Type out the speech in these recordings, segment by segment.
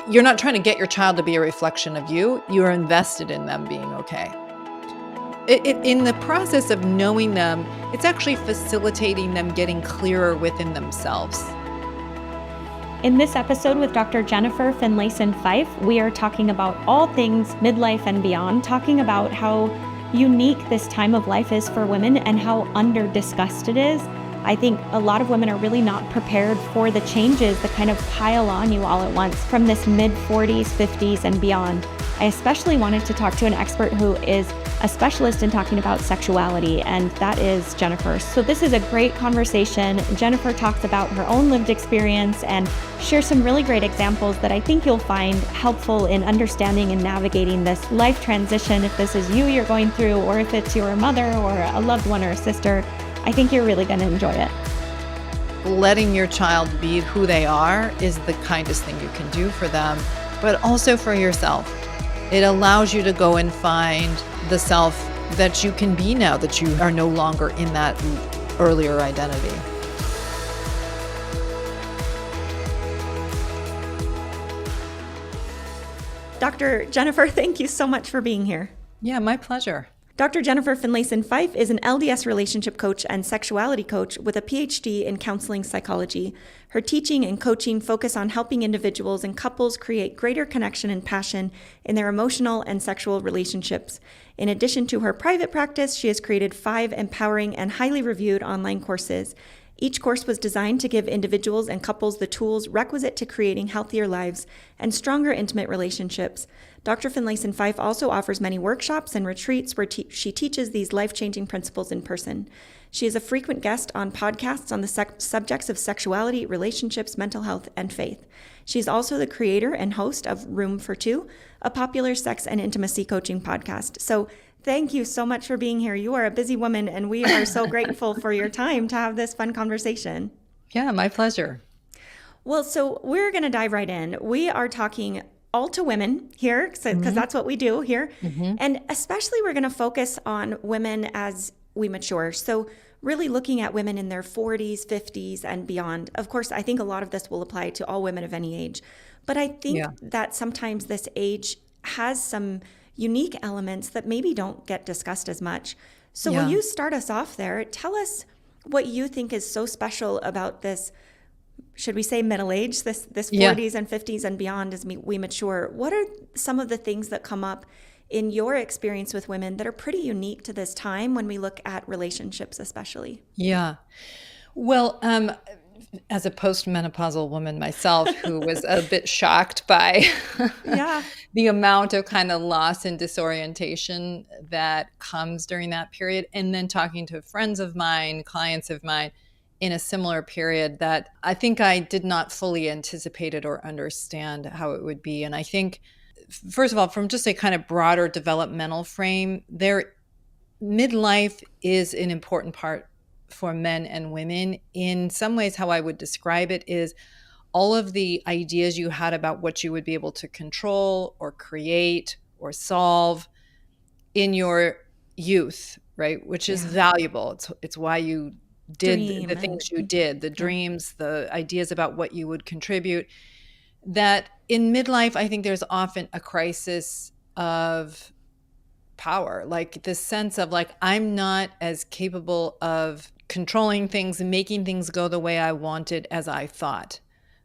you're not trying to get your child to be a reflection of you. You are invested in them being okay. In the process of knowing them, it's actually facilitating them getting clearer within themselves. In this episode with Dr. Jennifer Finlayson-Fife, we are talking about all things midlife and beyond, talking about how unique this time of life is for women and how under-discussed it is. I think a lot of women are really not prepared for the changes that kind of pile on you all at once from this mid-40s, 50s, and beyond. I especially wanted to talk to an expert who is a specialist in talking about sexuality, and that is Jennifer. So this is a great conversation. Jennifer talks about her own lived experience and shares some really great examples that I think you'll find helpful in understanding and navigating this life transition. If this is you're going through, or if it's your mother or a loved one or a sister, I think you're really going to enjoy it. Letting your child be who they are is the kindest thing you can do for them, but also for yourself. It allows you to go and find the self that you can be now that you are no longer in that earlier identity. Dr. Jennifer, thank you so much for being here. Yeah, my pleasure. Dr. Jennifer Finlayson-Fife is an LDS relationship coach and sexuality coach with a PhD in counseling psychology. Her teaching and coaching focus on helping individuals and couples create greater connection and passion in their emotional and sexual relationships. In addition to her private practice, she has created 5 empowering and highly reviewed online courses. Each course was designed to give individuals and couples the tools requisite to creating healthier lives and stronger intimate relationships. Dr. Finlayson-Fife also offers many workshops and retreats where she teaches these life-changing principles in person. She is a frequent guest on podcasts on the subjects of sexuality, relationships, mental health, and faith. She's also the creator and host of Room for Two, a popular sex and intimacy coaching podcast. So thank you so much for being here. You are a busy woman, and we are so grateful for your time to have this fun conversation. Yeah, my pleasure. Well, so we're going to dive right in. We are talking all to women here, because that's what we do here. And especially we're going to focus on women as we mature. So really looking at women in their 40s, 50s, and beyond. Of course, I think a lot of this will apply to all women of any age. But I think that sometimes this age has some unique elements that maybe don't get discussed as much. So will you start us off there? Tell us what you think is so special about this, should we say middle age, this 40s and 50s and beyond as we mature. What are some of the things that come up in your experience with women that are pretty unique to this time when we look at relationships especially? Yeah. Well, as a postmenopausal woman myself who was a bit shocked by the amount of kind of loss and disorientation that comes during that period, and then talking to friends of mine, clients of mine in a similar period, that I think I did not fully anticipate it or understand how it would be. And I think, first of all, from just a kind of broader developmental frame, midlife is an important part for men and women. In some ways, how I would describe it is all of the ideas you had about what you would be able to control or create or solve in your youth, right? Which is valuable. It's why you did the things you did, the dreams, the ideas about what you would contribute. That in midlife, I think there's often a crisis of power, like this sense of like, I'm not as capable of controlling things and making things go the way I wanted as I thought.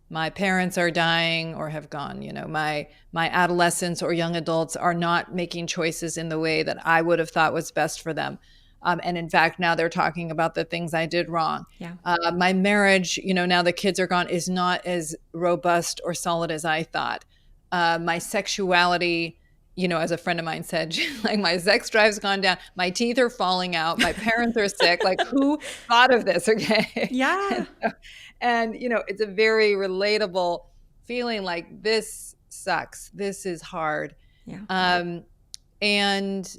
My parents are dying or have gone, my adolescents or young adults are not making choices in the way that I would have thought was best for them. And in fact, now they're talking about the things I did wrong. My marriage, now the kids are gone, is not as robust or solid as I thought. My sexuality, as a friend of mine said, like, my sex drive's gone down. My teeth are falling out. My parents are sick. Like, who thought of this? Okay. Yeah. And it's a very relatable feeling, like, this sucks. This is hard. Yeah. And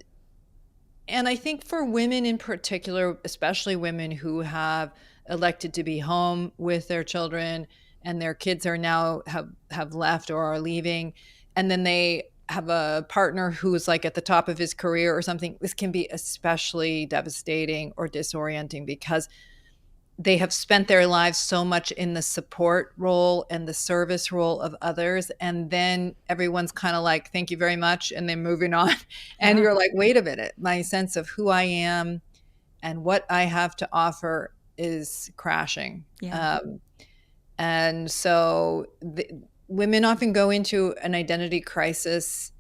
I think for women in particular, especially women who have elected to be home with their children and their kids are now have left or are leaving, and then they have a partner who's like at the top of his career or something, this can be especially devastating or disorienting, because they have spent their lives so much in the support role and the service role of others. And then everyone's kind of like, thank you very much. And then moving on. And Yeah. you're like, wait a minute, my sense of who I am and what I have to offer is crashing. Yeah. And so women often go into an identity crisis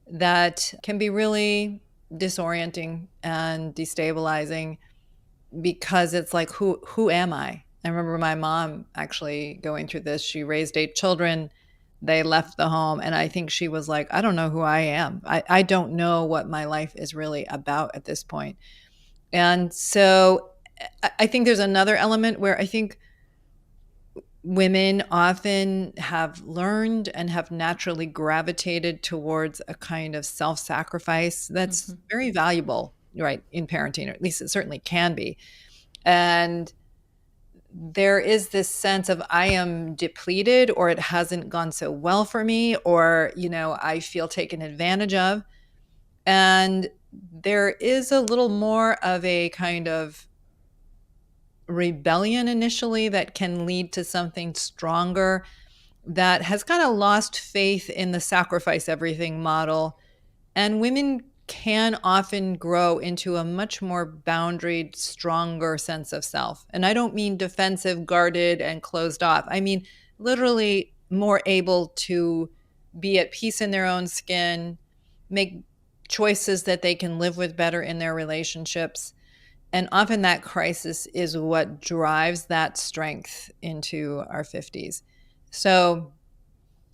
that can be really disorienting and destabilizing, because it's like, who am I? I remember my mom actually going through this. She raised 8 children. They left the home. And I think she was like, I don't know who I am. I don't know what my life is really about at this point. And so I think there's another element where I think women often have learned and have naturally gravitated towards a kind of self-sacrifice that's very valuable, right, in parenting, or at least it certainly can be. And there is this sense of, I am depleted, or it hasn't gone so well for me, or, I feel taken advantage of. And there is a little more of a kind of rebellion initially that can lead to something stronger, that has kind of lost faith in the sacrifice everything model. And women can often grow into a much more boundaried, stronger sense of self. And I don't mean defensive, guarded, and closed off. I mean literally more able to be at peace in their own skin, make choices that they can live with better in their relationships. And often that crisis is what drives that strength into our 50s. So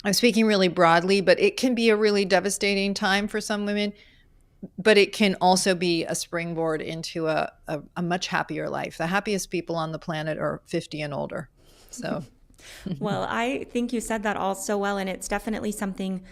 I'm speaking really broadly, but it can be a really devastating time for some women, but it can also be a springboard into a much happier life. The happiest people on the planet are 50 and older. So, well, I think you said that all so well. And it's definitely something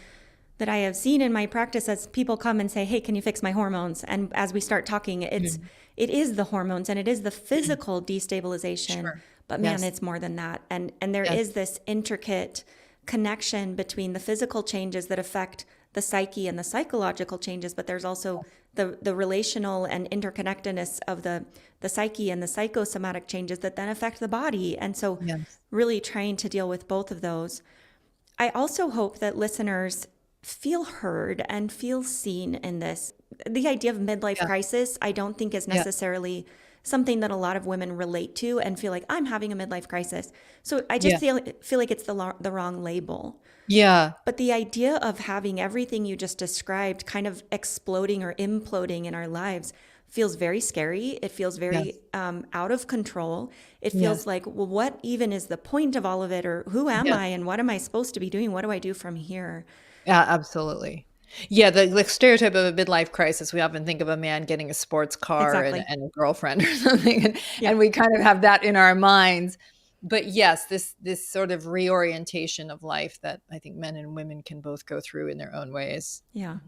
that I have seen in my practice as people come and say, hey, can you fix my hormones? And as we start talking, it is the hormones and it is the physical destabilization. Sure. But man, it's more than that. And there is this intricate connection between the physical changes that affect the psyche and the psychological changes, but there's also the relational and interconnectedness of the psyche and the psychosomatic changes that then affect the body. And so really trying to deal with both of those. I also hope that listeners feel heard and feel seen in this. The idea of midlife crisis, I don't think is necessarily something that a lot of women relate to and feel like, I'm having a midlife crisis. So I just feel like it's the wrong label. Yeah. But the idea of having everything you just described kind of exploding or imploding in our lives feels very scary. It feels very out of control. It feels like, well, what even is the point of all of it? Or who am I and what am I supposed to be doing? What do I do from here? Yeah, absolutely. Yeah, the stereotype of a midlife crisis, we often think of a man getting a sports car and a girlfriend or something, and we kind of have that in our minds. But yes, this sort of reorientation of life that I think men and women can both go through in their own ways. Yeah.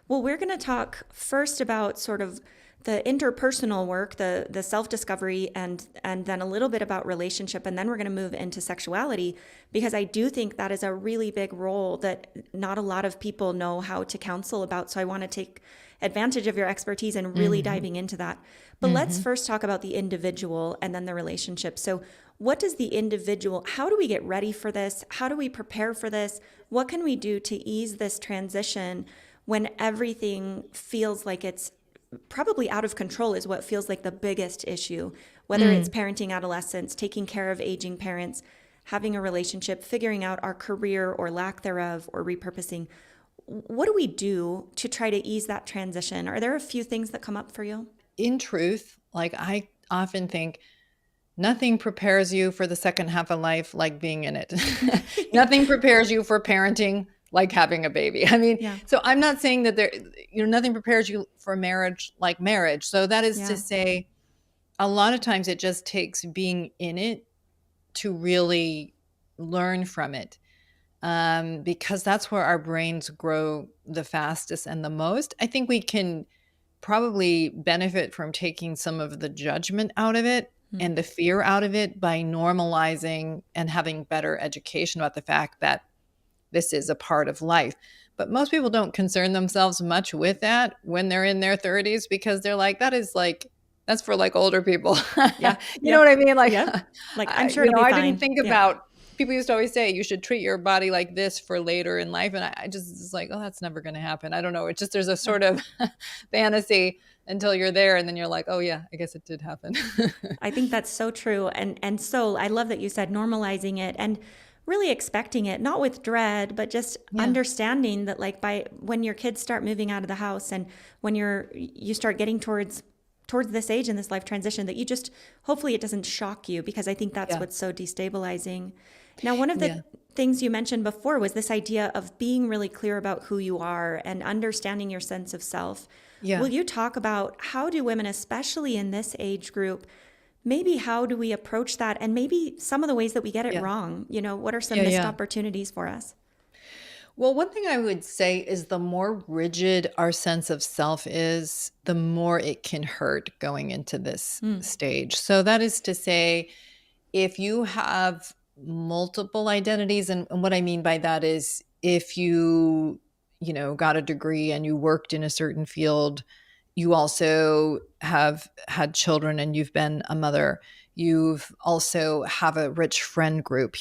Well, we're going to talk first about sort of the interpersonal work, the self-discovery, and then a little bit about relationship. And then we're going to move into sexuality, because I do think that is a really big role that not a lot of people know how to counsel about. So I want to take advantage of your expertise and really diving into that. But let's first talk about the individual and then the relationship. So what does the individual, how do we get ready for this? How do we prepare for this? What can we do to ease this transition when everything feels like it's probably out of control, is what feels like the biggest issue, whether it's parenting adolescents, taking care of aging parents, having a relationship, figuring out our career or lack thereof, or repurposing. What do we do to try to ease that transition? Are there a few things that come up for you? In truth, like I often think, nothing prepares you for the second half of life like being in it. Nothing prepares you for parenting like having a baby. I mean, so I'm not saying that nothing prepares you for marriage like marriage. So that is to say, a lot of times it just takes being in it to really learn from it. Because that's where our brains grow the fastest and the most. I think we can probably benefit from taking some of the judgment out of it and the fear out of it by normalizing and having better education about the fact that this is a part of life. But most people don't concern themselves much with that when they're in their 30s, because they're like, that is like That's for like older people. Yeah. You know what I mean? Like, Yep. Like, I'm sure it'll be I didn't fine. think Yeah. about, people used to always say you should treat your body like this for later in life. And I just was like, oh, that's never going to happen. I don't know. It's just, there's a sort of fantasy until you're there. And then you're like, oh yeah, I guess it did happen. I think that's so true. And so I love that you said normalizing it and really expecting it, not with dread, but just Yeah. understanding that like by when your kids start moving out of the house and when you start getting towards this age in this life transition, that you just hopefully it doesn't shock you, because I think that's Yeah. what's so destabilizing. Now, one of Yeah. the things you mentioned before was this idea of being really clear about who you are and understanding your sense of self. Yeah. Will you talk about how do women, especially in this age group, maybe how do we approach that, and maybe some of the ways that we get it Yeah. wrong? What are some Yeah. missed Yeah. opportunities for us? Well, one thing I would say is the more rigid our sense of self is, the more it can hurt going into this Mm. stage. So that is to say, if you have multiple identities, and what I mean by that is if got a degree and you worked in a certain field, you also have had children and you've been a mother, you've also have a rich friend group.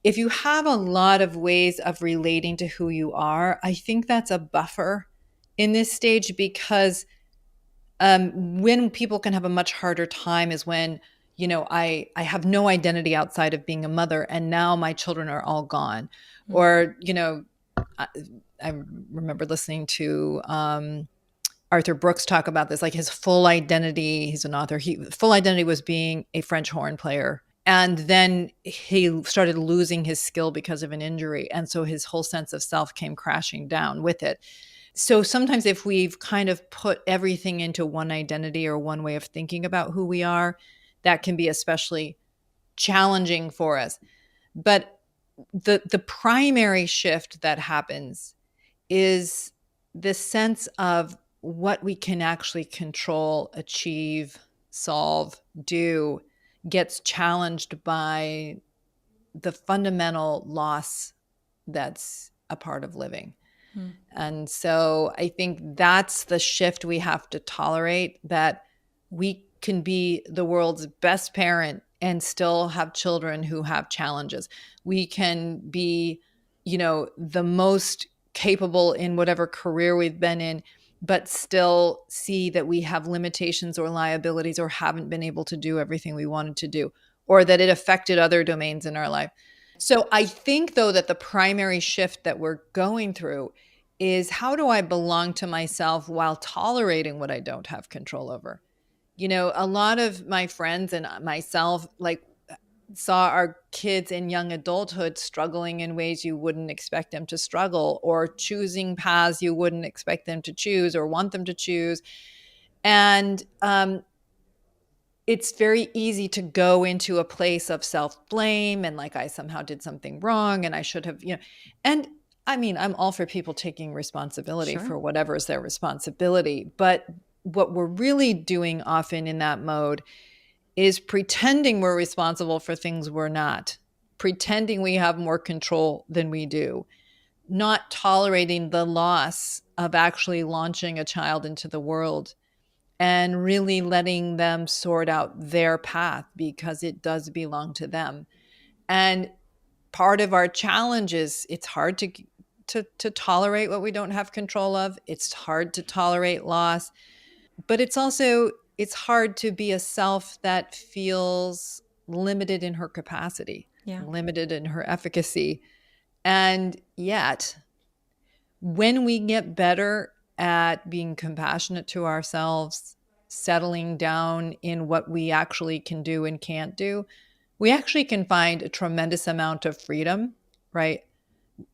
If you have a lot of ways of relating to who you are, I think that's a buffer in this stage, because when people can have a much harder time is when, I have no identity outside of being a mother, and now my children are all gone. Mm. Or, I, I remember listening to Arthur Brooks talk about this, like his full identity, he's an author, full identity was being a French horn player. And then he started losing his skill because of an injury. And so his whole sense of self came crashing down with it. So sometimes if we've kind of put everything into one identity or one way of thinking about who we are, that can be especially challenging for us. But the primary shift that happens is the sense of what we can actually control, achieve, solve, do gets challenged by the fundamental loss that's a part of living. Mm. And so I think that's the shift we have to tolerate, that we can be the world's best parent and still have children who have challenges. We can be, the most capable in whatever career we've been in, but still see that we have limitations or liabilities, or haven't been able to do everything we wanted to do, or that it affected other domains in our life. So I think, though, that the primary shift that we're going through is, how do I belong to myself while tolerating what I don't have control over? A lot of my friends and myself saw our kids in young adulthood struggling in ways you wouldn't expect them to struggle, or choosing paths you wouldn't expect them to choose or want them to choose. And it's very easy to go into a place of self-blame and like, I somehow did something wrong and I should have, and I mean, I'm all for people taking responsibility Sure. for whatever is their responsibility. But what we're really doing often in that mode is pretending we're responsible for things we're not, pretending we have more control than we do, not tolerating the loss of actually launching a child into the world and really letting them sort out their path, because it does belong to them. And part of our challenge is, it's hard to tolerate what we don't have control of. It's hard to tolerate loss, but it's hard to be a self that feels limited in her capacity, Yeah. limited in her efficacy. And yet, when we get better at being compassionate to ourselves, settling down in what we actually can do and can't do, we actually can find a tremendous amount of freedom, right?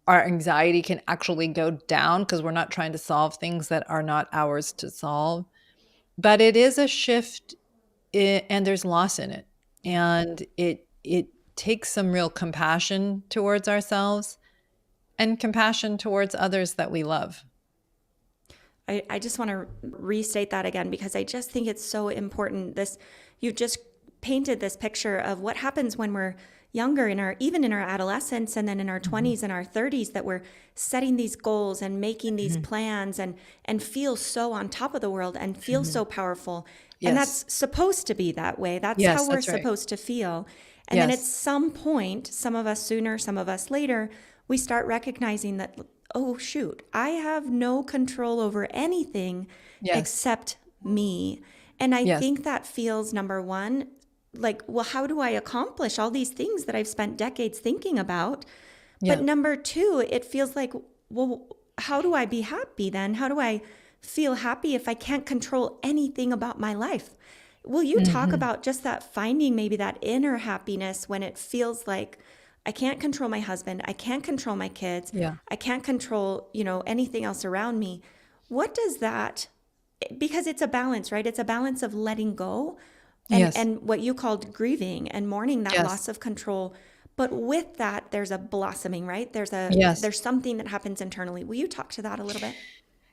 Our anxiety can actually go down because we're not trying to solve things that are not ours to solve. But it is a shift, and there's loss in it. Yeah. And it takes some real compassion towards ourselves and compassion towards others that we love. I just want to restate that again, because I just think it's so important. You've just painted this picture of what happens when we're younger, even in our adolescence, and then in our 20s and our 30s, that we're setting these goals and making these plans and feel so on top of the world and feel so powerful. Yes. And that's supposed to be that way. That's Yes, how we're that's right. supposed to feel. And then at some point, some of us sooner, some of us later, we start recognizing that, oh, shoot, I have no control over anything except me. And I think that feels, number one, like, well, how do I accomplish all these things that I've spent decades thinking about? But number two, it feels like, well, how do I be happy then? How do I feel happy if I can't control anything about my life? Will you talk about just that, finding maybe that inner happiness when it feels like I can't control my husband, I can't control my kids, I can't control, anything else around me? What does that, because it's a balance, right? It's a balance of letting go and what you called grieving and mourning that loss of control. But with that, there's a blossoming, right? There's something that happens internally. Will you talk to that a little bit?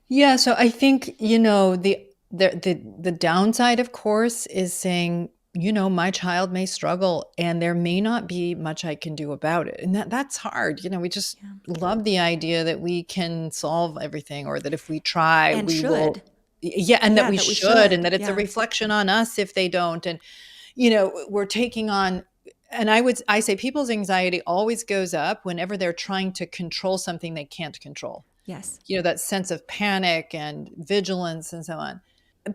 Yeah. So I think, the downside, of course, is saying, my child may struggle and there may not be much I can do about it. And that's hard. We just love the idea that we can solve everything, or that if we try, and we should. will. Yeah. And that we should, and that it's a reflection on us if they don't. And, we're taking on, and I say people's anxiety always goes up whenever they're trying to control something they can't control. Yes. That sense of panic and vigilance and so on.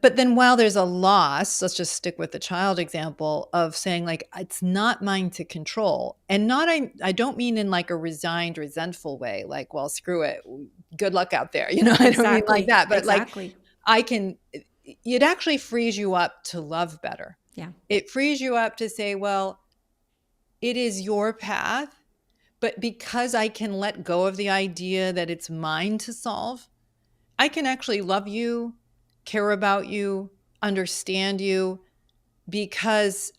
But then while there's a loss, let's just stick with the child example of saying, like, it's not mine to control. And I don't mean in like a resigned, resentful way, like, well, screw it, good luck out there. I don't mean like that. But like, it actually frees you up to love better. Yeah. It frees you up to say, well, it is your path, but because I can let go of the idea that it's mine to solve, I can actually love you, care about you, understand you, because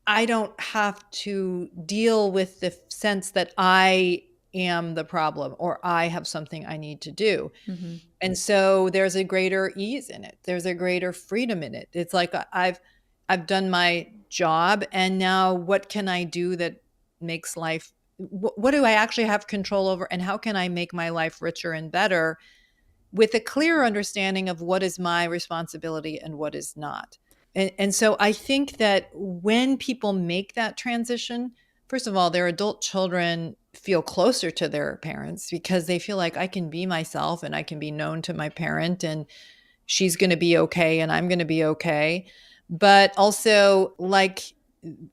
I don't have to deal with the sense that I am the problem or I have something I need to do. Mm-hmm. And so there's a greater ease in it. There's a greater freedom in it. It's like I've done my job, and now what can I do that makes life, what do I actually have control over, and how can I make my life richer and better with a clear understanding of what is my responsibility and what is not. And so I think that when people make that transition, first of all, their adult children feel closer to their parents because they feel like I can be myself and I can be known to my parent, and she's going to be okay and I'm going to be okay. But also, like,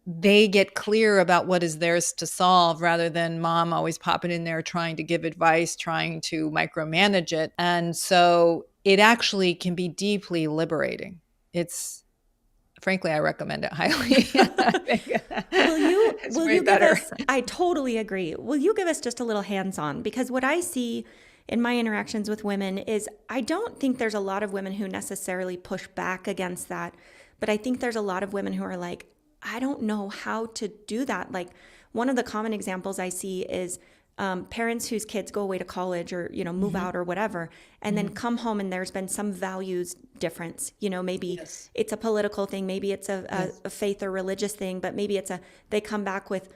they get clear about what is theirs to solve, rather than mom always popping in there trying to give advice, trying to micromanage it. And so it actually can be deeply liberating. Frankly, I recommend it highly. Will you give us, I totally agree. Will you give us just a little hands-on? Because what I see in my interactions with women is, I don't think there's a lot of women who necessarily push back against that. But I think there's a lot of women who are like, I don't know how to do that. Like, one of the common examples I see is parents whose kids go away to college or, move out or whatever, and then come home and there's been some values difference. Maybe it's a political thing, maybe it's a faith or religious thing, but maybe they come back with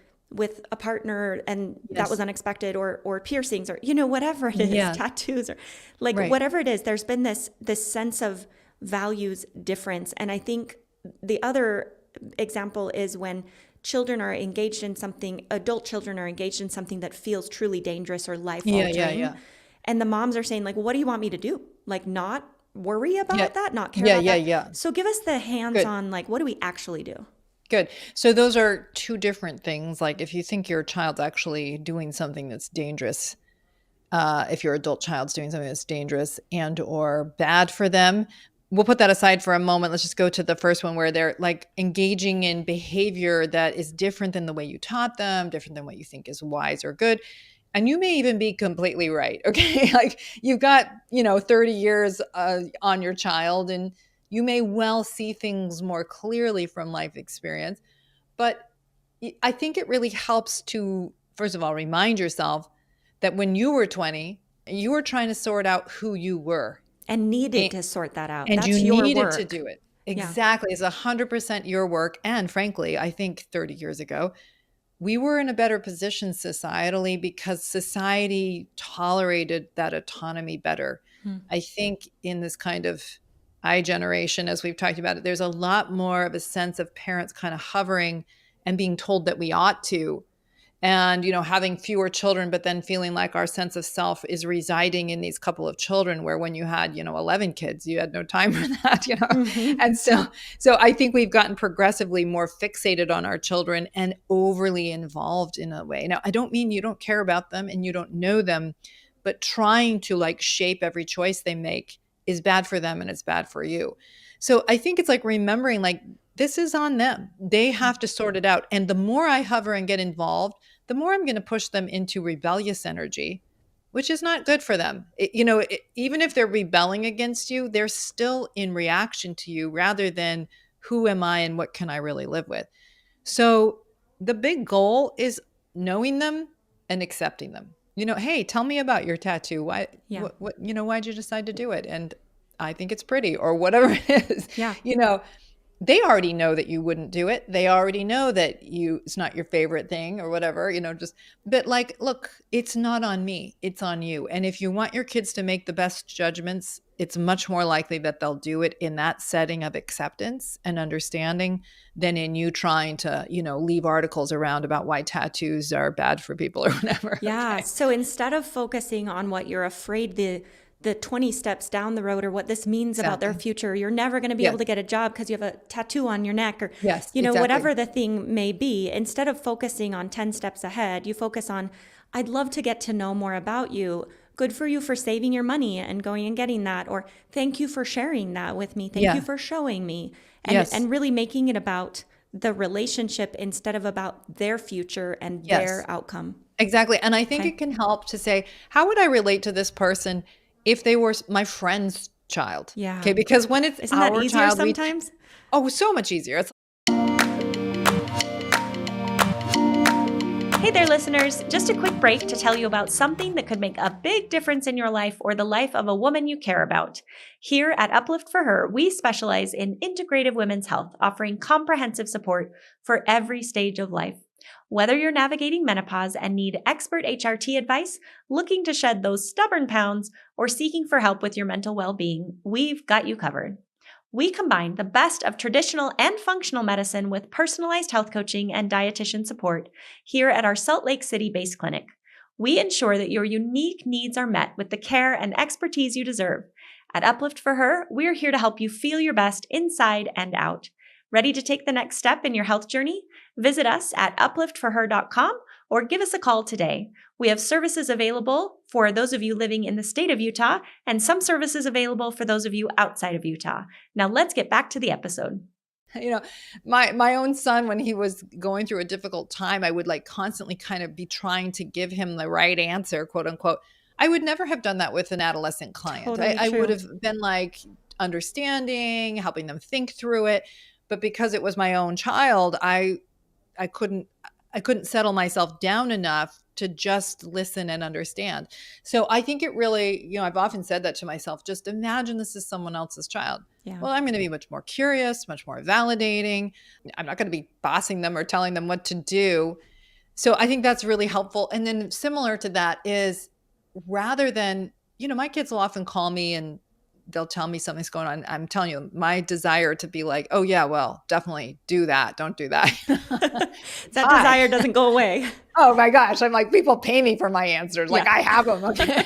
a partner and that was unexpected, or piercings, or, whatever it is, tattoos, or like whatever it is, there's been this sense of values difference. And I think the other example is when children are engaged in something, adult children are engaged in something that feels truly dangerous or life-altering. And the moms are saying, like, what do you want me to do? Like, not worry about that, not care about that? So give us the hands-on, like, what do we actually do? Good. So those are two different things. Like, if you think your child's actually doing something that's dangerous, if your adult child's doing something that's dangerous and or bad for them, we'll put that aside for a moment. Let's just go to the first one, where they're like engaging in behavior that is different than the way you taught them, different than what you think is wise or good. And you may even be completely right. Okay. Like, you've got, 30 years on your child, and you may well see things more clearly from life experience. But I think it really helps to, first of all, remind yourself that when you were 20, you were trying to sort out who you were. And needed to sort that out. And that's you your needed work. to do it. Exactly. It's 100% your work. And frankly, I think 30 years ago, we were in a better position societally because society tolerated that autonomy better. I think in this kind of I generation, as we've talked about it, there's a lot more of a sense of parents kind of hovering and being told that we ought to, and having fewer children, but then feeling like our sense of self is residing in these couple of children, where when you had 11 kids, you had no time for that. And so I think we've gotten progressively more fixated on our children and overly involved in a way. Now, I don't mean you don't care about them and you don't know them, but trying to like shape every choice they make is bad for them and it's bad for you. So I think it's like remembering, like, this is on them. They have to sort it out. And the more I hover and get involved, the more I'm going to push them into rebellious energy, which is not good for them. Even if they're rebelling against you, they're still in reaction to you rather than who am I and what can I really live with. So the big goal is knowing them and accepting them. Hey, tell me about your tattoo. Why, why'd you decide to do it? And I think it's pretty, or whatever it is. Yeah. They already know that you wouldn't do it. They already know that it's not your favorite thing or whatever, but like, look, it's not on me, it's on you. And if you want your kids to make the best judgments, it's much more likely that they'll do it in that setting of acceptance and understanding than in you trying to, leave articles around about why tattoos are bad for people or whatever. Yeah. Okay. So instead of focusing on what you're afraid the 20 steps down the road or what this means about their future, you're never going to be able to get a job because you have a tattoo on your neck, or whatever the thing may be. Instead of focusing on 10 steps ahead, you focus on, I'd love to get to know more about you. Good for you for saving your money and going and getting that, or thank you for sharing that with me. Thank you for showing me. And really making it about the relationship instead of about their future and their outcome. Exactly. And I think it can help to say, how would I relate to this person if they were my friend's child? Yeah. Okay. Because when it's Isn't our that easier child, sometimes? So much easier. Hey there, listeners. Just a quick break to tell you about something that could make a big difference in your life or the life of a woman you care about. Here at Uplift for Her, we specialize in integrative women's health, offering comprehensive support for every stage of life. Whether you're navigating menopause and need expert HRT advice, looking to shed those stubborn pounds, or seeking for help with your mental well-being, we've got you covered. We combine the best of traditional and functional medicine with personalized health coaching and dietitian support here at our Salt Lake City-based clinic. We ensure that your unique needs are met with the care and expertise you deserve. At Uplift for Her, we're here to help you feel your best inside and out. Ready to take the next step in your health journey? Visit us at upliftforher.com or give us a call today. We have services available for those of you living in the state of Utah and some services available for those of you outside of Utah. Now let's get back to the episode. My own son, when he was going through a difficult time, I would like constantly kind of be trying to give him the right answer, quote unquote. I would never have done that with an adolescent client. Totally I true. would have been like understanding, helping them think through it. But because it was my own child, I couldn't settle myself down enough to just listen and understand. So I think it really, I've often said that to myself, just imagine this is someone else's child. Yeah. Well, I'm going to be much more curious, much more validating. I'm not going to be bossing them or telling them what to do. So I think that's really helpful. And then similar to that is, rather than, my kids will often call me and they'll tell me something's going on. I'm telling you, my desire to be like, oh yeah, well, definitely do that. Don't do that. That desire doesn't go away. Oh my gosh. I'm like, people pay me for my answers. Like I have them. Okay.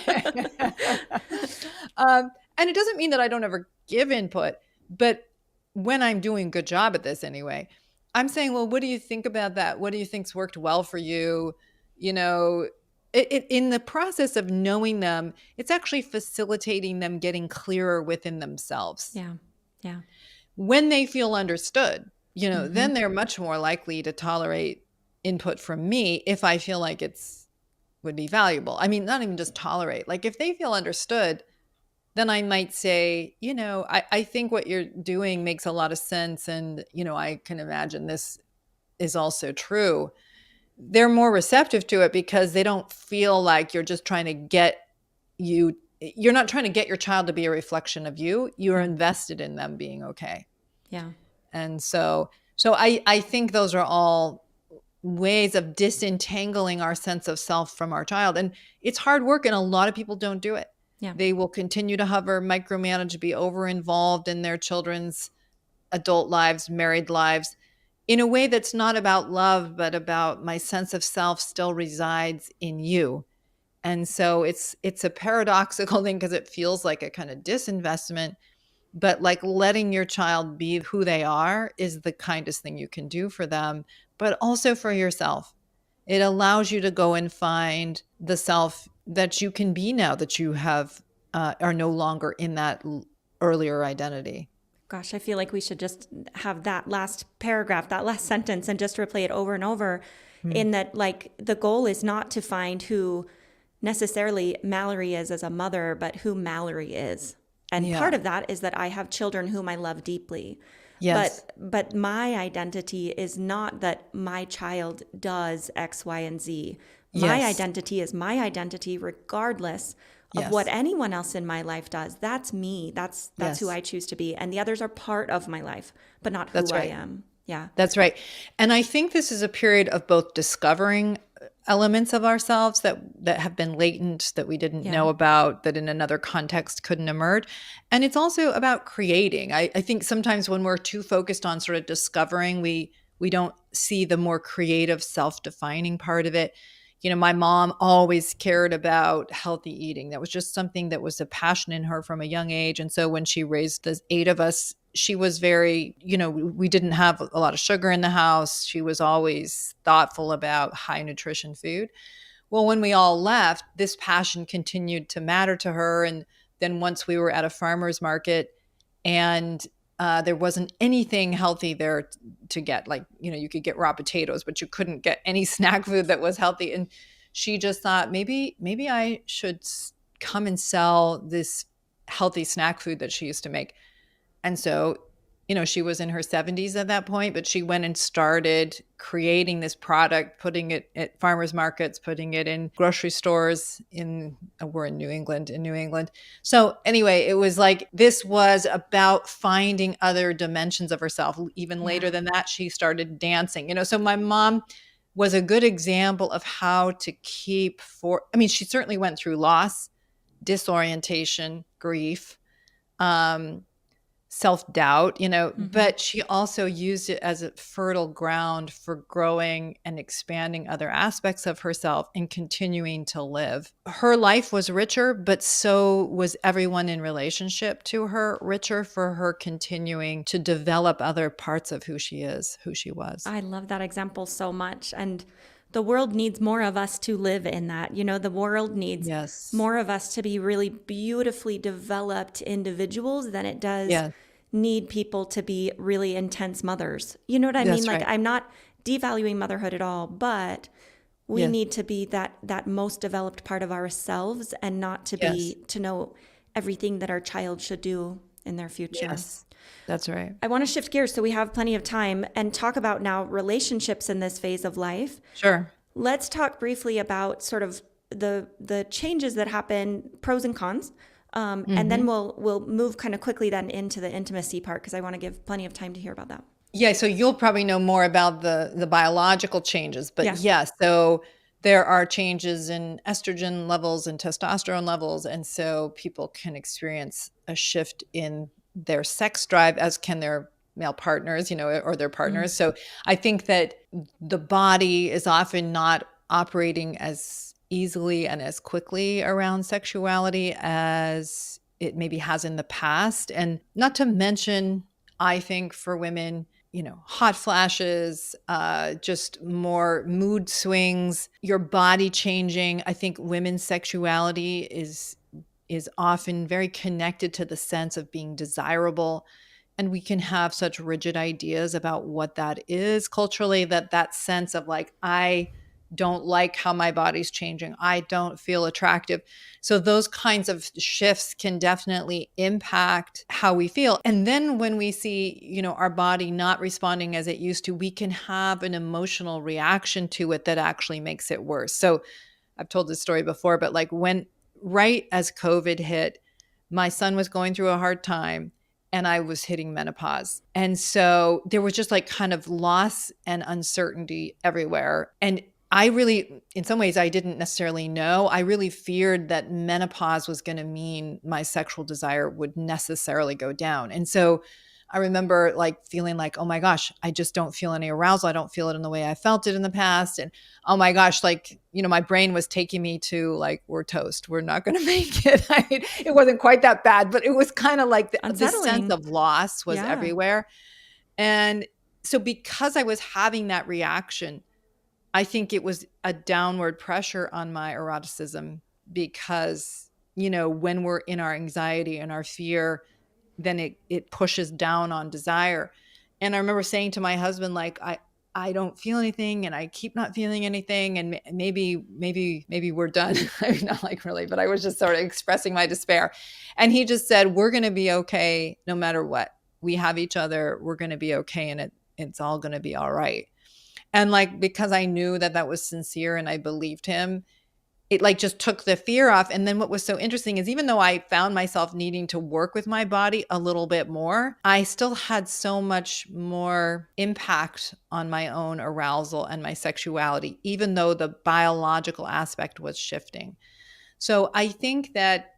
And it doesn't mean that I don't ever give input, but when I'm doing a good job at this anyway, I'm saying, well, what do you think about that? What do you think's worked well for you? In the process of knowing them, it's actually facilitating them getting clearer within themselves. Yeah. Yeah. When they feel understood, then they're much more likely to tolerate input from me if I feel like would be valuable. I mean, not even just tolerate. Like if they feel understood, then I might say, I think what you're doing makes a lot of sense. And, I can imagine this is also true. They're more receptive to it because they don't feel like you're just trying to you're not trying to get your child to be a reflection of you. You're invested in them being okay. Yeah. And so I think those are all ways of disentangling our sense of self from our child. And it's hard work, and a lot of people don't do it. Yeah. They will continue to hover, micromanage, be over involved in their children's adult lives, married lives, in a way that's not about love, but about my sense of self still resides in you. And so it's a paradoxical thing because it feels like a kind of disinvestment, but like letting your child be who they are is the kindest thing you can do for them, but also for yourself. It allows you to go and find the self that you can be now that you have are no longer in that earlier identity. Gosh, I feel like we should just have that last paragraph, that last sentence, and just replay it over and over. Mm. In that, like, the goal is not to find who necessarily Mallorie is as a mother, but who Mallorie is. And Yeah. part of that is that I have children whom I love deeply. Yes. But my identity is not that my child does X, Y, and Z. My Yes. identity is my identity regardless of Yes. what anyone else in my life does. That's me. That's Yes. who I choose to be. And the others are part of my life, but not who That's I right. am. Yeah. That's right. And I think this is a period of both discovering elements of ourselves that have been latent, that we didn't Yeah. know about, that in another context couldn't emerge. And it's also about creating. I think sometimes when we're too focused on sort of discovering, we don't see the more creative, self-defining part of it. You know, my mom always cared about healthy eating. That was just something that was a passion in her from a young age. And so when she raised the 8 of us, she was very, we didn't have a lot of sugar in the house. She was always thoughtful about high nutrition food. Well, when we all left, this passion continued to matter to her. And then once we were at a farmer's market and there wasn't anything healthy there to get, like, you could get raw potatoes, but you couldn't get any snack food that was healthy. And she just thought, maybe I should come and sell this healthy snack food that she used to make. And so, she was in her 70s at that point, but she went and started creating this product, putting it at farmers markets, putting it in grocery stores we're in New England. So anyway, it was like, this was about finding other dimensions of herself. Even later than that, she started dancing, so my mom was a good example of how to she certainly went through loss, disorientation, grief, self-doubt, but she also used it as a fertile ground for growing and expanding other aspects of herself and continuing to live. Her life was richer, but so was everyone in relationship to her richer for her continuing to develop other parts of who she is, who she was. I love that example so much. And the world needs more of us to live in that. The world needs more of us to be really beautifully developed individuals than it does need people to be really intense mothers. You know what I mean? Like, right. I'm not devaluing motherhood at all, but we need to be that most developed part of ourselves, and not to be to know everything that our child should do in their future. Yes. That's right. I want to shift gears so we have plenty of time and talk about now relationships in this phase of life. Sure. Let's talk briefly about sort of the changes that happen, pros and cons. And then we'll move kind of quickly then into the intimacy part, because I want to give plenty of time to hear about that. Yeah, so you'll probably know more about the biological changes, but so there are changes in estrogen levels and testosterone levels, and so people can experience a shift in their sex drive, as can their male partners, or their partners. So I think that the body is often not operating as easily and as quickly around sexuality as it maybe has in the past. And not to mention, I think for women, hot flashes, just more mood swings, your body changing. I think women's sexuality is often very connected to the sense of being desirable. And we can have such rigid ideas about what that is culturally, that sense of like, I don't like how my body's changing. I don't feel attractive. So those kinds of shifts can definitely impact how we feel. And then when we see, our body not responding as it used to, we can have an emotional reaction to it that actually makes it worse. So I've told this story before, but like right as COVID hit, my son was going through a hard time. and I was hitting menopause. And so there was just like kind of loss and uncertainty everywhere. And I really, in some ways, I didn't necessarily know. I really feared that menopause was going to mean my sexual desire would necessarily go down. And so I remember like feeling like, oh my gosh, I just don't feel any arousal. I don't feel it in the way I felt it in the past. And oh my gosh, like, my brain was taking me to like, we're toast. We're not going to make it. It wasn't quite that bad, but it was kind of like the sense of loss was everywhere. And so because I was having that reaction, I think it was a downward pressure on my eroticism because, when we're in our anxiety and our fear, then it pushes down on desire. And I remember saying to my husband, like, I don't feel anything and I keep not feeling anything. And maybe we're done. Not like really, but I was just sort of expressing my despair. And he just said, we're going to be okay no matter what. We have each other. We're going to be okay. And it's all going to be all right. And like, because I knew that was sincere and I believed him, it like just took the fear off. And then what was so interesting is even though I found myself needing to work with my body a little bit more, I still had so much more impact on my own arousal and my sexuality, even though the biological aspect was shifting. So I think that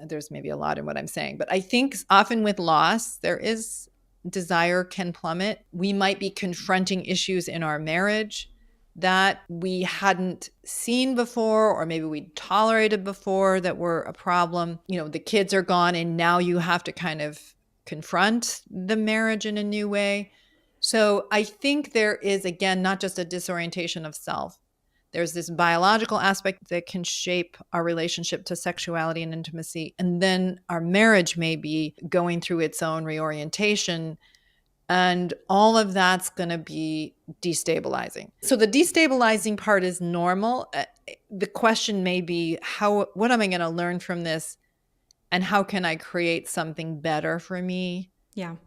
there's maybe a lot in what I'm saying, but I think often with loss, there is desire can plummet. We might be confronting issues in our marriage that we hadn't seen before, or maybe we tolerated before that were a problem. The kids are gone and now you have to kind of confront the marriage in a new way. So I think there is, again, not just a disorientation of self. There's this biological aspect that can shape our relationship to sexuality and intimacy. And then our marriage may be going through its own reorientation. And all of that's going to be destabilizing. So the destabilizing part is normal. The question may be, what am I going to learn from this? And how can I create something better for me?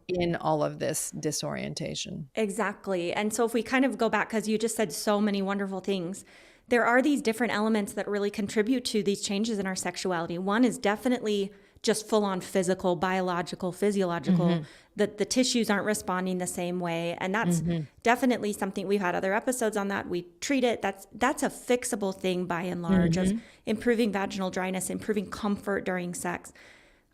In all of this disorientation. Exactly. And so if we kind of go back, because you just said so many wonderful things, there are these different elements that really contribute to these changes in our sexuality. One is definitely just full on physical, biological, physiological, mm-hmm. that the tissues aren't responding the same way. And that's mm-hmm. definitely something, we've had other episodes on that. We treat it. That's a fixable thing by and large, mm-hmm. of improving vaginal dryness, improving comfort during sex.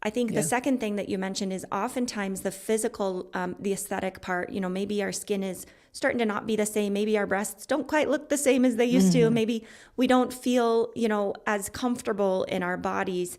I think the second thing that you mentioned is oftentimes the physical, the aesthetic part. Maybe our skin is starting to not be the same. Maybe our breasts don't quite look the same as they used mm-hmm. to. Maybe we don't feel, as comfortable in our bodies.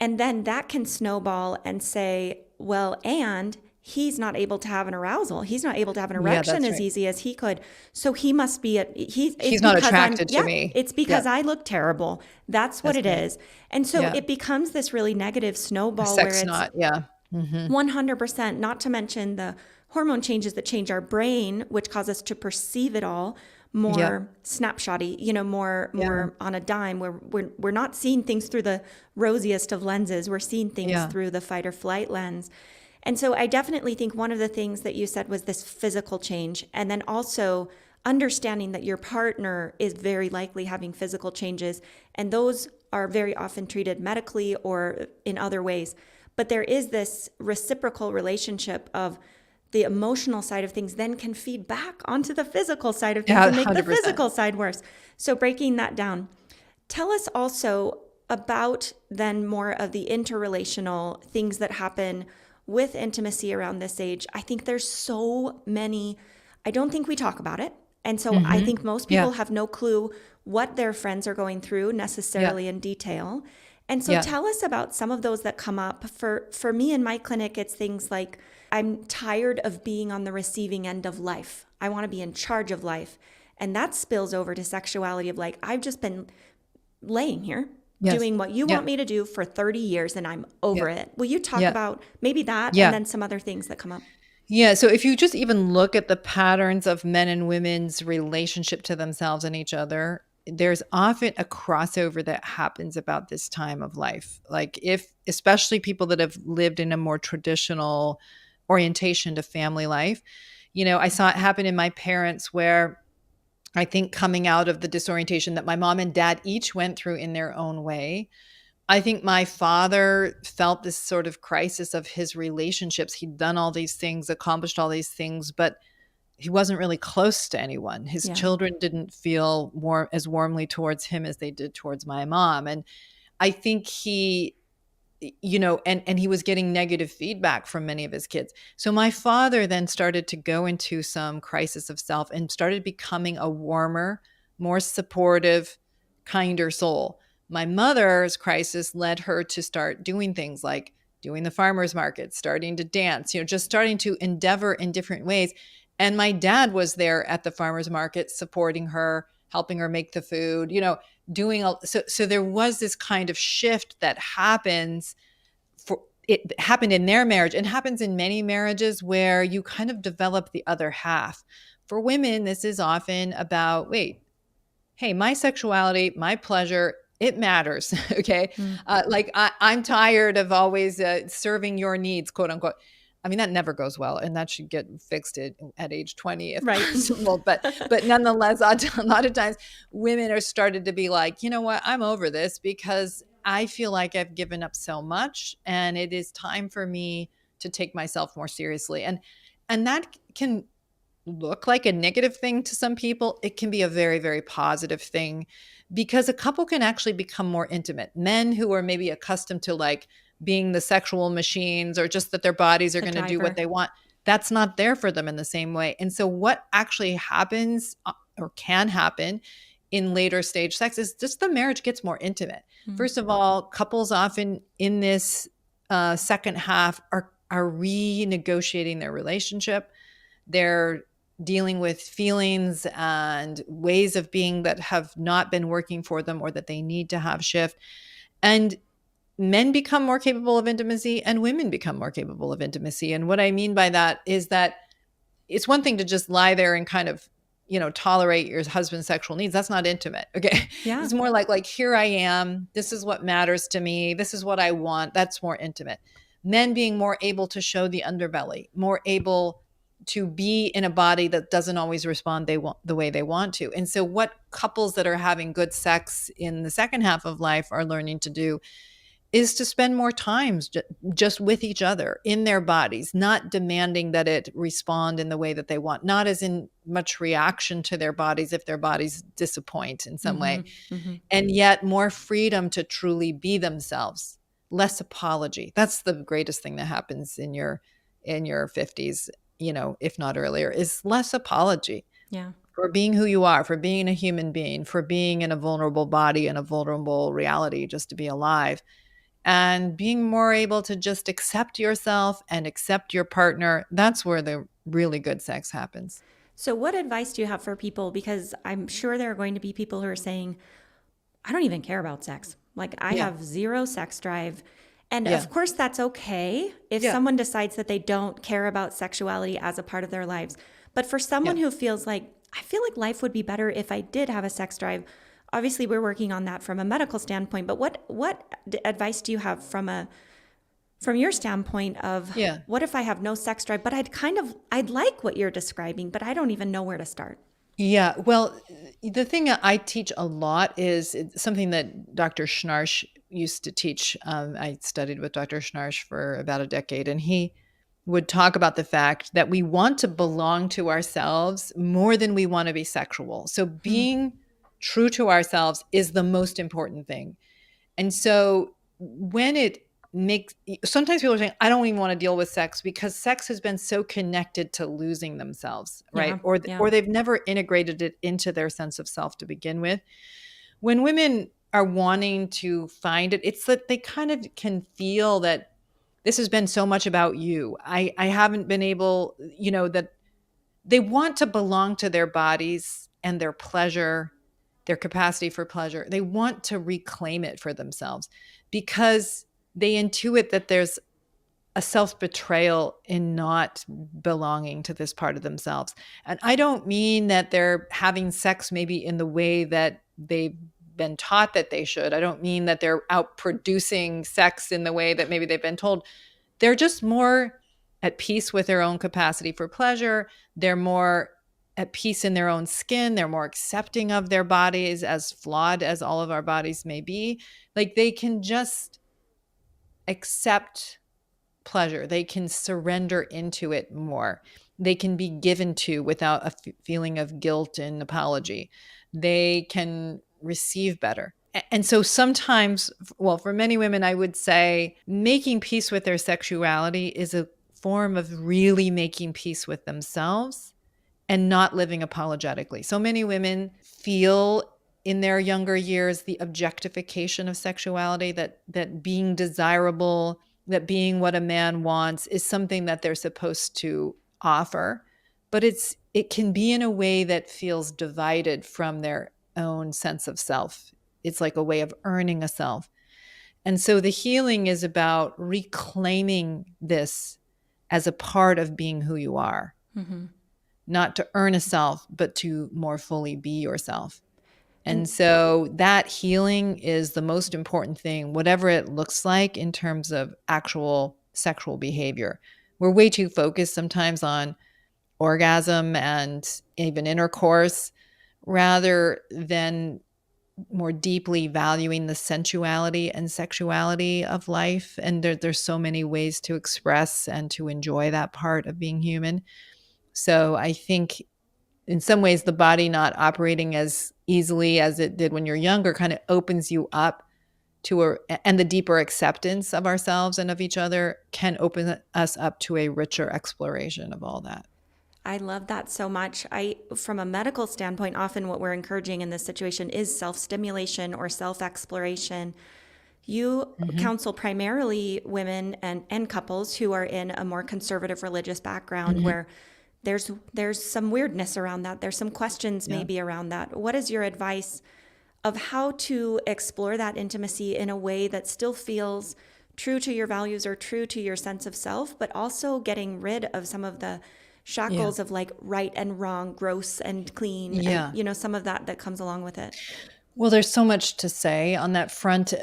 And then that can snowball and say, well, and he's not able to have an arousal. He's not able to have an erection as easy as he could. So he must be, he's not attracted to me. It's because I look terrible. That's what it is. And so it becomes this really negative snowball where it's not, mm-hmm. 100%, not to mention the hormone changes that change our brain, which cause us to perceive it all more snapshotty, more on a dime, where we're not seeing things through the rosiest of lenses. We're seeing things through the fight or flight lens. And so I definitely think one of the things that you said was this physical change, and then also understanding that your partner is very likely having physical changes, and those are very often treated medically or in other ways. But there is this reciprocal relationship of the emotional side of things then can feed back onto the physical side of things and make 100%. The physical side worse. So breaking that down, tell us also about then more of the interrelational things that happen with intimacy around this age. I think there's so many, I don't think we talk about it. And so mm-hmm. I think most people have no clue what their friends are going through necessarily in detail. And so tell us about some of those that come up. For me in my clinic, it's things like, I'm tired of being on the receiving end of life. I want to be in charge of life. And that spills over to sexuality of like, I've just been laying here doing what you want me to do for 30 years and I'm over it. Will you talk about maybe that and then some other things that come up? Yeah. So if you just even look at the patterns of men and women's relationship to themselves and each other, there's often a crossover that happens about this time of life. Like especially people that have lived in a more traditional orientation to family life, I saw it happen in my parents where I think coming out of the disorientation that my mom and dad each went through in their own way, I think my father felt this sort of crisis of his relationships. He'd done all these things, accomplished all these things, but he wasn't really close to anyone. His Yeah. children didn't feel as warmly towards him as they did towards my mom. And I think he, and he was getting negative feedback from many of his kids. So my father then started to go into some crisis of self and started becoming a warmer, more supportive, kinder soul. My mother's crisis led her to start doing things like doing the farmers market, starting to dance, just starting to endeavor in different ways. And my dad was there at the farmers market supporting her, helping her make the food, so there was this kind of shift that happens. It happened in their marriage and happens in many marriages where you kind of develop the other half. For women, this is often about, wait, hey, my sexuality, my pleasure, it matters. Okay. I'm tired of always serving your needs, quote unquote. I mean, that never goes well, and that should get fixed at age 20 if possible. But nonetheless, a lot of times women are started to be like, you know what, I'm over this because I feel like I've given up so much, and it is time for me to take myself more seriously. And that can look like a negative thing to some people. It can be a very, very positive thing because a couple can actually become more intimate. Men who are maybe accustomed to like being the sexual machines or just that their bodies are going to do what they want, that's not there for them in the same way. And so what actually happens or can happen in later stage sex is just the marriage gets more intimate. Mm-hmm. First of all, couples often in this second half are renegotiating their relationship. They're dealing with feelings and ways of being that have not been working for them or that they need to have shift. And men become more capable of intimacy and women become more capable of intimacy. And what I mean by that is that it's one thing to just lie there and kind of, tolerate your husband's sexual needs. That's not intimate. Okay. Yeah. It's more like, here I am. This is what matters to me. This is what I want. That's more intimate. Men being more able to show the underbelly, more able to be in a body that doesn't always respond the way they want to. And so what couples that are having good sex in the second half of life are learning to do is to spend more time just with each other in their bodies, not demanding that it respond in the way that they want, not as in much reaction to their bodies if their bodies disappoint in some way, and yet more freedom to truly be themselves, less apology. That's the greatest thing that happens in your 50s, if not earlier, is less apology. Yeah. For being who you are, for being a human being, for being in a vulnerable body and a vulnerable reality, just to be alive. And being more able to just accept yourself and accept your partner. That's where the really good sex happens. So what advice do you have for people? Because I'm sure there are going to be people who are saying, I don't even care about sex. Like I have zero sex drive. And of course that's okay if someone decides that they don't care about sexuality as a part of their lives. But for someone who feels like, I feel like life would be better if I did have a sex drive. Obviously, we're working on that from a medical standpoint, but what advice do you have from your standpoint of what if I have no sex drive, but I'd like what you're describing, but I don't even know where to start? Yeah, well, the thing I teach a lot is something that Dr. Schnarch used to teach. I studied with Dr. Schnarch for about a decade, and he would talk about the fact that we want to belong to ourselves more than we want to be sexual. So being true to ourselves is the most important thing. And so when sometimes people are saying, I don't even want to deal with sex because sex has been so connected to losing themselves, right? Or they've never integrated it into their sense of self to begin with. When women are wanting to find it, it's that they kind of can feel that this has been so much about you. I haven't been able, that they want to belong to their bodies and their pleasure, their capacity for pleasure. They want to reclaim it for themselves because they intuit that there's a self-betrayal in not belonging to this part of themselves. And I don't mean that they're having sex maybe in the way that they've been taught that they should. I don't mean that they're out producing sex in the way that maybe they've been told. They're just more at peace with their own capacity for pleasure. They're more at peace in their own skin. They're more accepting of their bodies, as flawed as all of our bodies may be. Like, they can just accept pleasure. They can surrender into it more. They can be given to without a feeling of guilt and apology. They can receive better. And so sometimes, well, for many women, I would say making peace with their sexuality is a form of really making peace with themselves and not living apologetically. So many women feel in their younger years the objectification of sexuality, that being desirable, that being what a man wants is something that they're supposed to offer. But it can be in a way that feels divided from their own sense of self. It's like a way of earning a self. And so the healing is about reclaiming this as a part of being who you are. Mm-hmm. Not to earn a self, but to more fully be yourself. And so that healing is the most important thing, whatever it looks like in terms of actual sexual behavior. We're way too focused sometimes on orgasm and even intercourse, rather than more deeply valuing the sensuality and sexuality of life. And there's so many ways to express and to enjoy that part of being human. So I think in some ways, the body not operating as easily as it did when you're younger kind of opens you up to and the deeper acceptance of ourselves and of each other can open us up to a richer exploration of all that. I love that so much. From a medical standpoint, often what we're encouraging in this situation is self-stimulation or self-exploration. You counsel primarily women and couples who are in a more conservative religious background where there's some weirdness around that. There's some questions maybe around that. What is your advice of how to explore that intimacy in a way that still feels true to your values or true to your sense of self, but also getting rid of some of the shackles of like right and wrong, gross and clean, and some of that comes along with it? Well, there's so much to say on that front.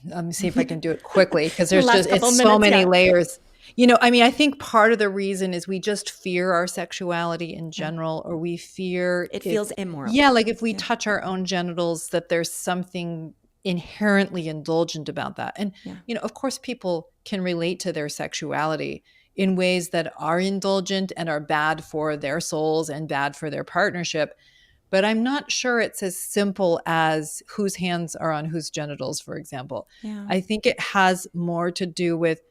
Let me see if I can do it quickly, because there's it's so many layers. I think part of the reason is we just fear our sexuality in general, or we fear it feels immoral. Yeah, like if we touch our own genitals, that there's something inherently indulgent about that. And, of course, people can relate to their sexuality in ways that are indulgent and are bad for their souls and bad for their partnership. But I'm not sure it's as simple as whose hands are on whose genitals, for example. Yeah. I think it has more to do with,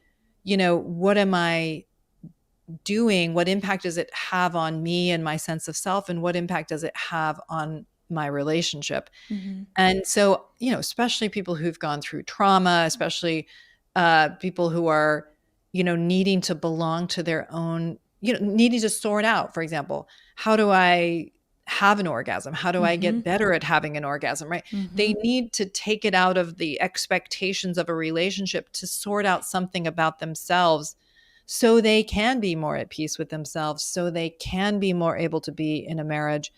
what am I doing? What impact does it have on me and my sense of self? And what impact does it have on my relationship? Mm-hmm. And so, especially people who've gone through trauma, especially people who are, needing to belong to their own, needing to sort out, for example, how do I have an orgasm? How do I get better at having an orgasm, right? Mm-hmm. They need to take it out of the expectations of a relationship to sort out something about themselves so they can be more at peace with themselves, so they can be more able to be in a marriage.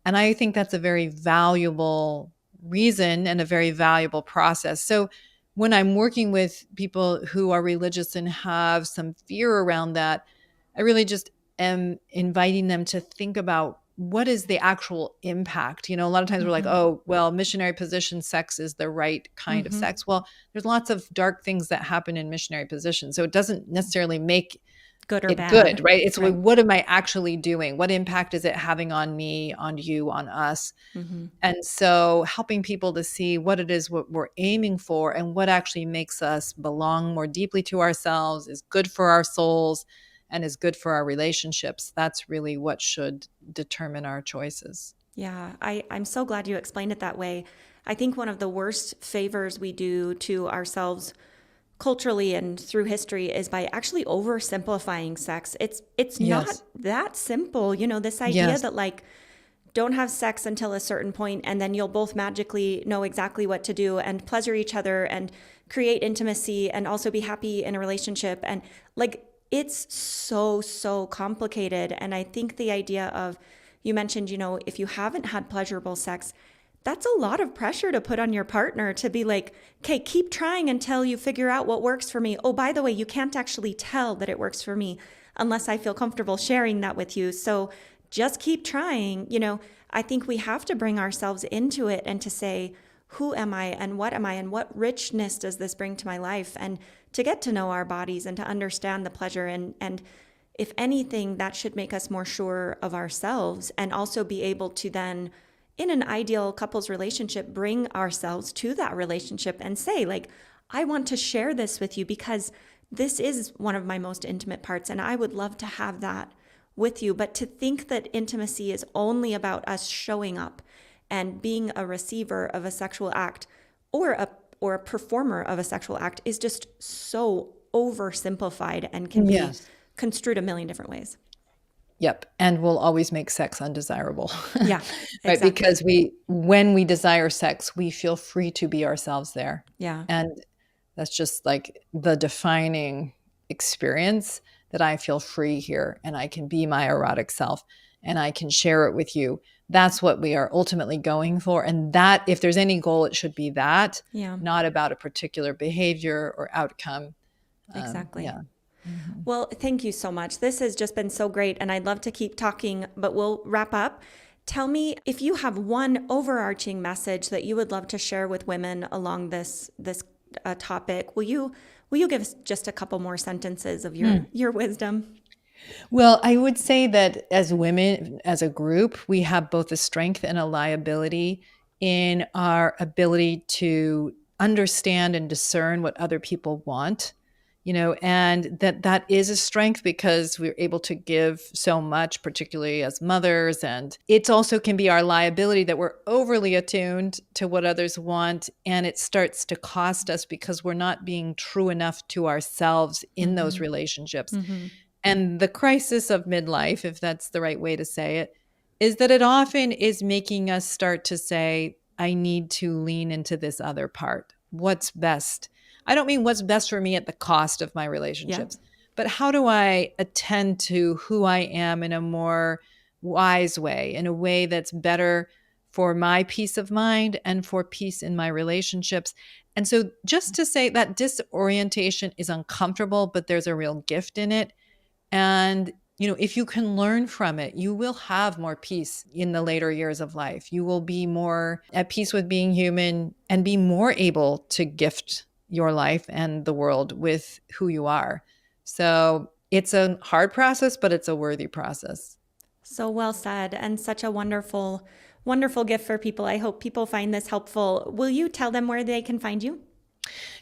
And I think that's a very valuable reason and a very valuable process. So when I'm working with people who are religious and have some fear around that, I really just am inviting them to think about what is the actual impact. A lot of times we're like, oh, well, missionary position sex is the right kind of sex. Well, there's lots of dark things that happen in missionary positions. So it doesn't necessarily make good or bad. Good, right? It's right. Like, what am I actually doing? What impact is it having on me, on you, on us? Mm-hmm. And so helping people to see what it is what we're aiming for and what actually makes us belong more deeply to ourselves, is good for our souls, and is good for our relationships. That's really what should determine our choices. Yeah, I'm so glad you explained it that way. I think one of the worst favors we do to ourselves culturally and through history is by actually oversimplifying sex. It's not that simple. This idea that like, don't have sex until a certain point and then you'll both magically know exactly what to do and pleasure each other and create intimacy and also be happy in a relationship. And like, it's so complicated. And I think the idea of, you mentioned, if you haven't had pleasurable sex, that's a lot of pressure to put on your partner to be like, okay, keep trying until you figure out what works for me. Oh, by the way, you can't actually tell that it works for me unless I feel comfortable sharing that with you. So just keep trying. I think we have to bring ourselves into it and to say, who am I and what richness does this bring to my life? And to get to know our bodies and to understand the pleasure. And if anything, that should make us more sure of ourselves, and also be able to then, in an ideal couples relationship, bring ourselves to that relationship and say, like, I want to share this with you because this is one of my most intimate parts, and I would love to have that with you. But to think that intimacy is only about us showing up and being a receiver of a sexual act or a performer of a sexual act is just so oversimplified and can be construed a million different ways. Yep. And will always make sex undesirable. Yeah. Right. Exactly. Because when we desire sex, we feel free to be ourselves there. Yeah. And that's just like the defining experience, that I feel free here and I can be my erotic self and I can share it with you. That's what we are ultimately going for. And that, if there's any goal, it should be that, not about a particular behavior or outcome. Exactly. Mm-hmm. Well, thank you so much. This has just been so great. And I'd love to keep talking, but we'll wrap up. Tell me if you have one overarching message that you would love to share with women along this topic. Will you give us just a couple more sentences of your wisdom? Well, I would say that as women, as a group, we have both a strength and a liability in our ability to understand and discern what other people want, and that is a strength because we're able to give so much, particularly as mothers. And it also can be our liability that we're overly attuned to what others want. And it starts to cost us because we're not being true enough to ourselves in those relationships. Mm-hmm. And the crisis of midlife, if that's the right way to say it, is that it often is making us start to say, I need to lean into this other part. What's best? I don't mean what's best for me at the cost of my relationships, but how do I attend to who I am in a more wise way, in a way that's better for my peace of mind and for peace in my relationships? And so just to say that disorientation is uncomfortable, but there's a real gift in it. And, if you can learn from it, you will have more peace in the later years of life. You will be more at peace with being human and be more able to gift your life and the world with who you are. So it's a hard process, but it's a worthy process. So well said, and such a wonderful, wonderful gift for people. I hope people find this helpful. Will you tell them where they can find you?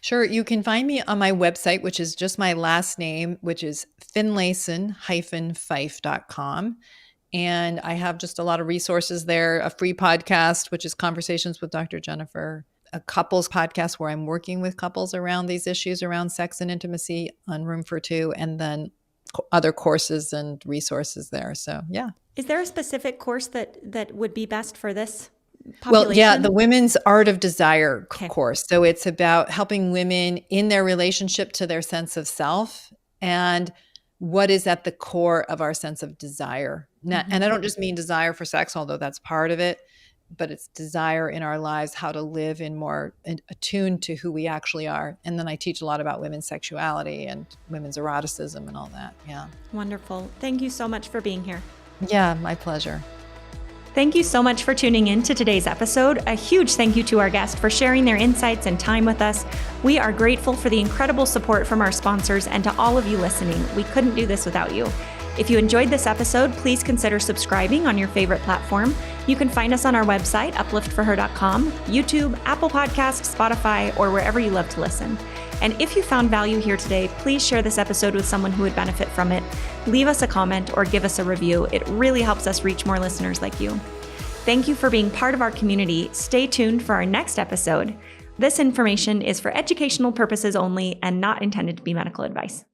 Sure. You can find me on my website, which is just my last name, which is Finlayson-Fife.com. And I have just a lot of resources there, a free podcast, which is Conversations with Dr. Jennifer, a couples podcast where I'm working with couples around these issues around sex and intimacy on Room for Two, and then other courses and resources there. So, yeah. Is there a specific course that would be best for this population? Well, yeah, the Women's Art of Desire course. So it's about helping women in their relationship to their sense of self and what is at the core of our sense of desire. And I don't just mean desire for sex, although that's part of it, but it's desire in our lives, how to live in more attuned to who we actually are. And then I teach a lot about women's sexuality and women's eroticism and all that. Yeah. Wonderful. Thank you so much for being here. Yeah, my pleasure. Thank you so much for tuning in to today's episode. A huge thank you to our guest for sharing their insights and time with us. We are grateful for the incredible support from our sponsors and to all of you listening. We couldn't do this without you. If you enjoyed this episode, please consider subscribing on your favorite platform. You can find us on our website, upliftforher.com, YouTube, Apple Podcasts, Spotify, or wherever you love to listen. And if you found value here today, please share this episode with someone who would benefit from it. Leave us a comment or give us a review. It really helps us reach more listeners like you. Thank you for being part of our community. Stay tuned for our next episode. This information is for educational purposes only and not intended to be medical advice.